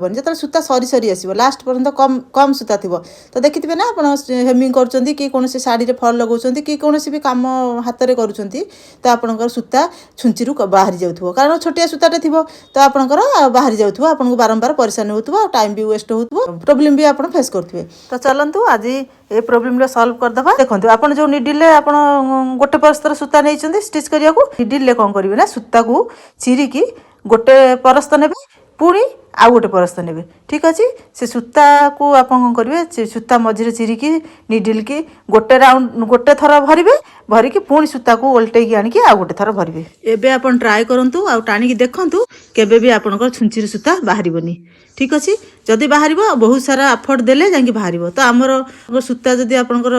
जो सूता सरी सरी आसो लास्ट पर्यटन कम कम सूता थी तो देखिए ना आप हेमिंग कर कौन शाढ़ी फल लगाउछन्ती कि कौन भी कम हाथ में करुँच तो आपंकर सूता छुंची बाहरी जाऊ कारण छोटिया सूताटे थी तो आपंकर बाहरी जाऊ आपको बारंबार परेशान हो टाइम भी वेस्ट हो प्रोब्लेम भी आप फेस करुवे। तो चलतु आज ये प्रोब्लेम सल्व करदे देखो आप जो निडिल आप गोटे परस्तर सूता नहीं स्टिच करने को निडिल कौन करेंगे ना सूता को चिरिकी गोटे परस्त ने पुणी आउ गोटे परस्त ने ठीक अच्छे से सूता को आप करेंगे सूता मझे चिरिकी निडिल की गोटे राउंड गोटे थर भरवे भरिकी पुणी सूता को ओल्टे आणिकी आउ गोटे थर भरवे। एबे आप ट्राए करूँ आउ टाणी देखूँ केबे भी आपंकर छुंची सूता बाहर ठीक अच्छे जदि बाहर बहुत सारा एफर्ट देले जाकि बाहर तो आमर सूता जदि आपंकर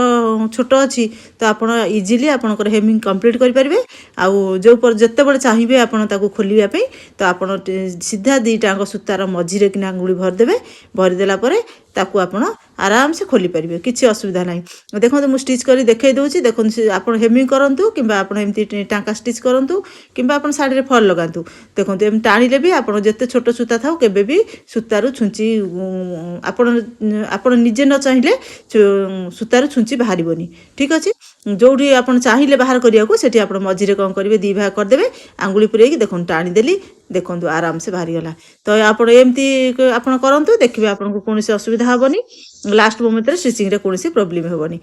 छोट अच्छी तो आप इजिली आपंकर हेमिंग कंप्लीट करेंगे आउ जो जिते बड़े चाहिए आप खोलने तो आप सीधा दीटा सूतार मझीरे किना अंगुली भरदे भरीदेला ताकू आप आराम से खोली पारे किसी असुविधा ना। देखो मुझे स्टिच कर देखई दूसरी देखो आप हेमिंग करूँ कि एमती टाँका स्टिच करूँ कि शाढ़ी फल लगातु देखो एम टाणिले भी आप जिते छोट सूता था केबे भी सूतार छुंची आप निजे न चाहिए सूतार छुंची बाहर ठीक अच्छे जो आप चाहिए बाहर करने को सेठी आप मझे कौन करेंगे दी भाग करदे आंगुली पुरेकी देखो टाणीदेली देखो आराम से बाहरी गला। तो आप एमती आप करूँ देखिए आपको कौन असुविधा हेनी लास्ट मोमेंट स्टिचिंग कौन प्रोब्लेम हेनी।